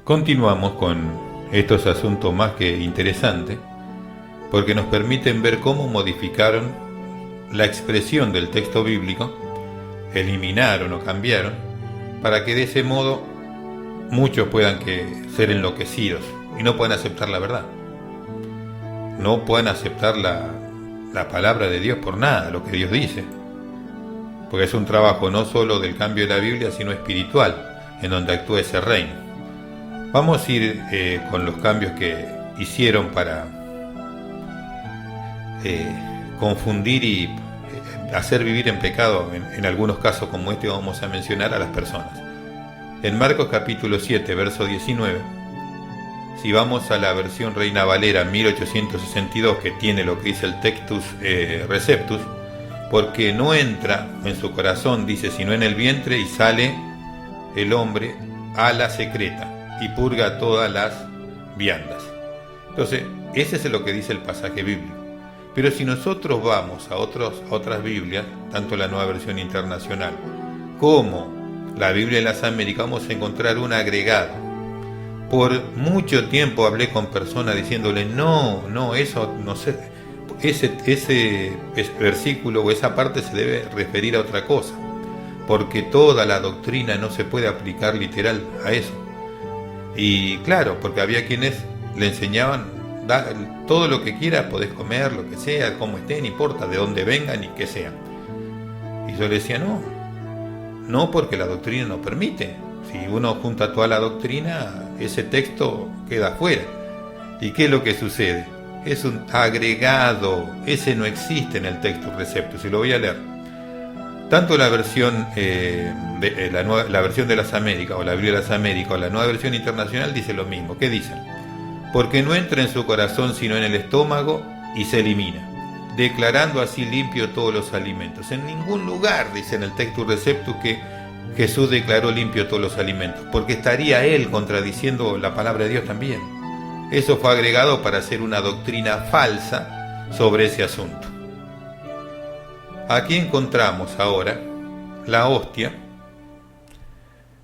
Continuamos con estos asuntos más que interesantes, porque nos permiten ver cómo modificaron la expresión del texto bíblico, eliminaron o cambiaron, para que de ese modo muchos puedan ser enloquecidos y no puedan aceptar la verdad. No puedan aceptar la palabra de Dios por nada, lo que Dios dice. Porque es un trabajo no solo del cambio de la Biblia, sino espiritual, en donde actúa ese reino. Vamos a ir con los cambios que hicieron para confundir y hacer vivir en pecado, en algunos casos como este vamos a mencionar, a las personas. En Marcos capítulo 7, verso 19, si vamos a la versión Reina Valera 1862, que tiene lo que dice el Textus Receptus, porque no entra en su corazón, dice, sino en el vientre, y sale el hombre a la secreta y purga todas las viandas. Entonces, ese es lo que dice el pasaje bíblico. Pero si nosotros vamos a otras Biblias, tanto la Nueva Versión Internacional como la Biblia de las Américas, vamos a encontrar un agregado. Por mucho tiempo hablé con personas diciéndole, no, eso no sé, ese versículo o esa parte se debe referir a otra cosa, porque toda la doctrina no se puede aplicar literal a eso. Y claro, porque había quienes le enseñaban, todo lo que quieras, podés comer, lo que sea, como esté, no importa de dónde vengan y qué sean. Y yo le decía, no, porque la doctrina no permite. Si uno junta toda la doctrina, ese texto queda fuera. ¿Y qué es lo que sucede? Es un agregado, ese no existe en el Textus Receptus, y lo voy a leer. Tanto la versión la versión de las Américas, o la Biblia de las Américas, o la Nueva Versión Internacional dice lo mismo. ¿Qué dicen? Porque no entra en su corazón sino en el estómago y se elimina, declarando así limpio todos los alimentos. En ningún lugar dice en el Textus Receptus que Jesús declaró limpio todos los alimentos, porque estaría él contradiciendo la palabra de Dios también. Eso fue agregado para hacer una doctrina falsa sobre ese asunto. Aquí encontramos ahora la hostia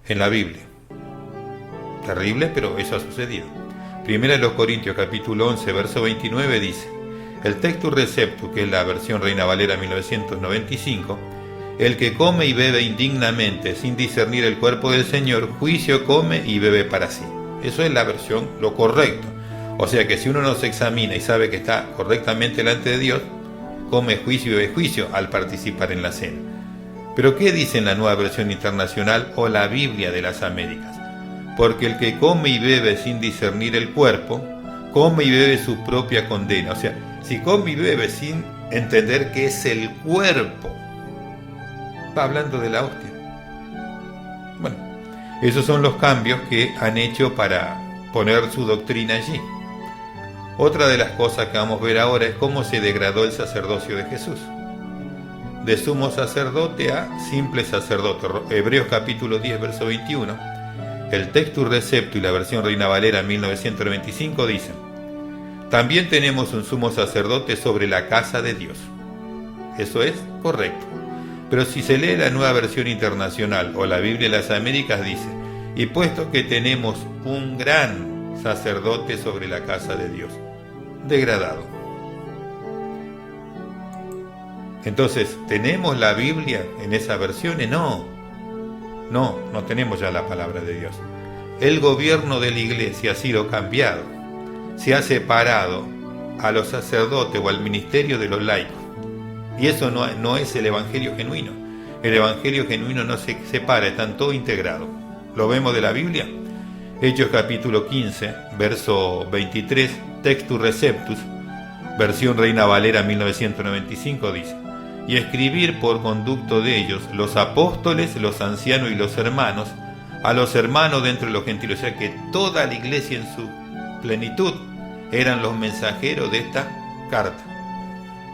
en la Biblia. Terrible, pero eso ha sucedido. Primera de los Corintios capítulo 11, verso 29 dice, el Textus Receptus, que es la versión Reina Valera 1995, el que come y bebe indignamente sin discernir el cuerpo del Señor, juicio come y bebe para sí. Eso es la versión, lo correcto. O sea que si uno no se examina y sabe que está correctamente delante de Dios, come juicio y bebe juicio al participar en la cena. Pero ¿qué dice en la Nueva Versión Internacional o la Biblia de las Américas? Porque el que come y bebe sin discernir el cuerpo, come y bebe su propia condena. O sea, si come y bebe sin entender que es el cuerpo, está hablando de la hostia. Bueno, esos son los cambios que han hecho para poner su doctrina allí. Otra de las cosas que vamos a ver ahora es cómo se degradó el sacerdocio de Jesús. De sumo sacerdote a simple sacerdote. Hebreos capítulo 10, verso 21. El Textus Receptus y la versión Reina Valera 1995 dicen, también tenemos un sumo sacerdote sobre la casa de Dios. Eso es correcto. Pero si se lee la Nueva Versión Internacional o la Biblia de las Américas dice, y puesto que tenemos un gran sacerdote sobre la casa de Dios, degradado. Entonces, ¿tenemos la Biblia en esas versiones? No tenemos ya la palabra de Dios. El gobierno de la iglesia ha sido cambiado, se ha separado a los sacerdotes o al ministerio de los laicos. Y eso no es el evangelio genuino. El evangelio genuino no se separa, están todos integrados. ¿Lo vemos de la Biblia? Hechos capítulo 15, verso 23, Textus Receptus, versión Reina Valera 1995 dice, y escribir por conducto de ellos los apóstoles, los ancianos y los hermanos, a los hermanos dentro de los gentiles. O sea que toda la iglesia en su plenitud eran los mensajeros de esta carta.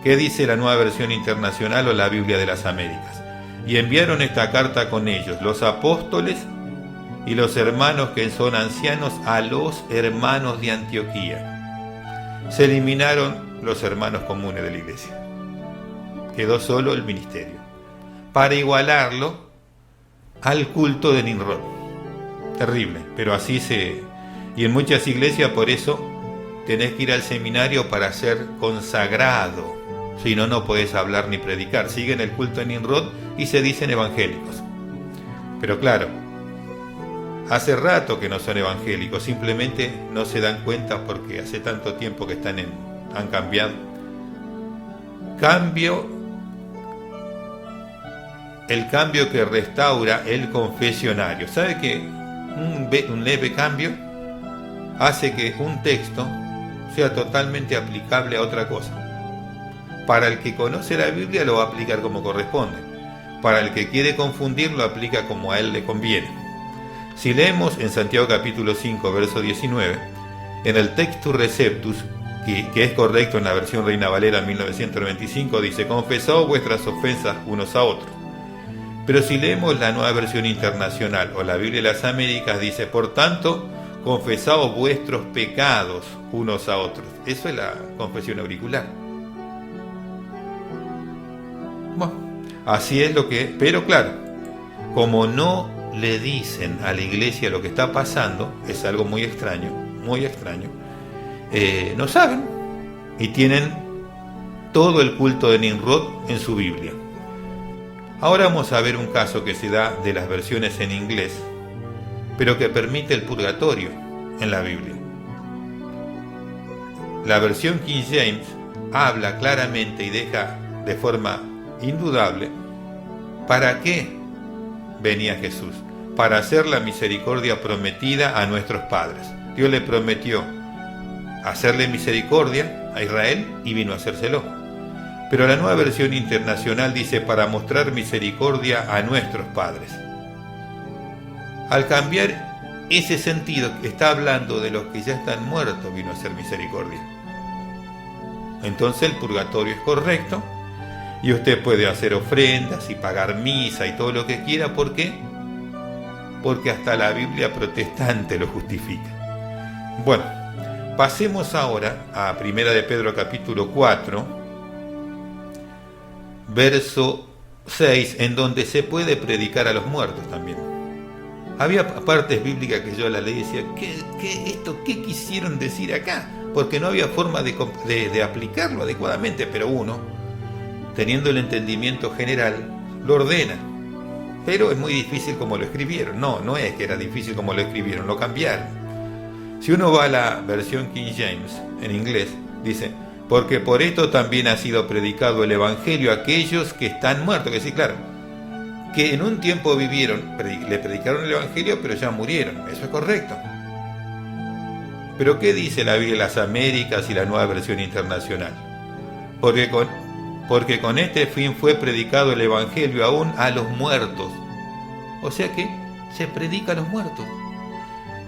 ¿Qué dice la Nueva Versión Internacional o la Biblia de las Américas? Y enviaron esta carta con ellos, los apóstoles y los hermanos que son ancianos a los hermanos de Antioquía. Se eliminaron los hermanos comunes de la iglesia. Quedó solo el ministerio, para igualarlo al culto de Nimrod. Terrible, pero así se... Y en muchas iglesias por eso tenés que ir al seminario para ser consagrado. Si no, no podés hablar ni predicar. Siguen el culto de Nimrod y se dicen evangélicos. Pero claro, hace rato que no son evangélicos, simplemente no se dan cuenta porque hace tanto tiempo que han cambiado. El cambio que restaura el confesionario. ¿Sabe que un leve cambio hace que un texto sea totalmente aplicable a otra cosa? Para el que conoce la Biblia lo va a aplicar como corresponde. Para el que quiere confundir lo aplica como a él le conviene. Si leemos en Santiago capítulo 5, verso 19, en el Textus Receptus, que es correcto en la versión Reina Valera 1995, dice: confesaos vuestras ofensas unos a otros. Pero si leemos la Nueva Versión Internacional o la Biblia de las Américas, dice: por tanto, confesaos vuestros pecados unos a otros. Eso es la confesión auricular. Bueno, así es lo que... Pero claro, como no le dicen a la iglesia lo que está pasando, es algo muy extraño, no saben y tienen todo el culto de Nimrod en su Biblia. Ahora vamos a ver un caso que se da de las versiones en inglés, pero que permite el purgatorio en la Biblia. La versión King James habla claramente y deja de forma indudable para qué venía Jesús: para hacer la misericordia prometida a nuestros padres. Dios le prometió hacerle misericordia a Israel y vino a hacérselo. Pero la Nueva Versión Internacional dice: para mostrar misericordia a nuestros padres. Al cambiar ese sentido, está hablando de los que ya están muertos, vino a hacer misericordia. Entonces el purgatorio es correcto y usted puede hacer ofrendas y pagar misa y todo lo que quiera. ¿Por qué? Porque hasta la Biblia protestante lo justifica. Bueno, pasemos ahora a 1 de Pedro capítulo 4, verso 6, en donde se puede predicar a los muertos también. Había partes bíblicas que yo la leí y decía: ¿qué quisieron decir acá? Porque no había forma de aplicarlo adecuadamente, pero uno, teniendo el entendimiento general, lo ordena. Pero es muy difícil como lo escribieron. No es que era difícil como lo escribieron, lo cambiaron. Si uno va a la versión King James en inglés, dice: porque por esto también ha sido predicado el Evangelio a aquellos que están muertos. Que sí, claro, que en un tiempo vivieron, le predicaron el Evangelio, pero ya murieron. Eso es correcto. Pero ¿qué dice la Biblia de las Américas y la Nueva Versión Internacional? Porque con este fin fue predicado el Evangelio aún a los muertos. O sea que se predica a los muertos.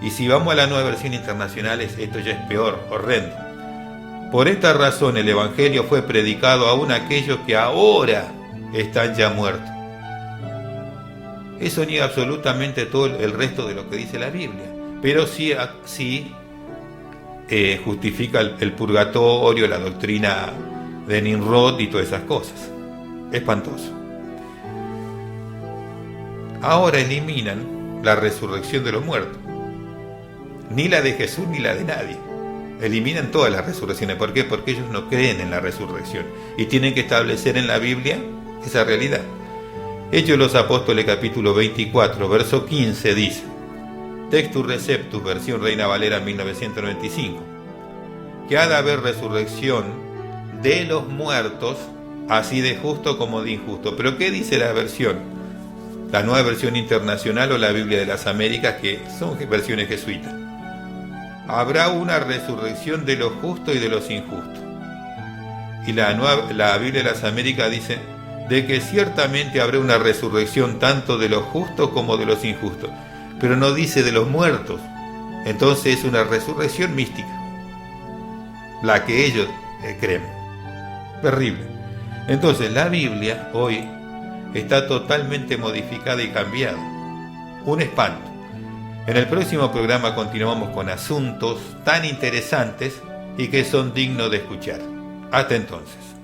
Y si vamos a la Nueva Versión Internacional, esto ya es peor, horrendo. Por esta razón el Evangelio fue predicado aún a aquellos que ahora están ya muertos. Eso niega absolutamente todo el resto de lo que dice la Biblia. Pero sí justifica el purgatorio, la doctrina de Nimrod y todas esas cosas. Espantoso. Ahora eliminan la resurrección de los muertos. Ni la de Jesús ni la de nadie. Eliminan todas las resurrecciones. ¿Por qué? Porque ellos no creen en la resurrección y tienen que establecer en la Biblia esa realidad. Hechos de los Apóstoles capítulo 24, verso 15 dice: Textus Receptus, versión Reina Valera 1995, que ha de haber resurrección de los muertos, así de justo como de injusto. ¿Pero qué dice la versión? La Nueva Versión Internacional o la Biblia de las Américas, que son versiones jesuitas. Habrá una resurrección de los justos y de los injustos. Y la Biblia de las Américas dice de que ciertamente habrá una resurrección tanto de los justos como de los injustos, pero no dice de los muertos. Entonces es una resurrección mística, la que ellos creen. Terrible. Entonces la Biblia hoy está totalmente modificada y cambiada. Un espanto. En el próximo programa continuamos con asuntos tan interesantes y que son dignos de escuchar. Hasta entonces.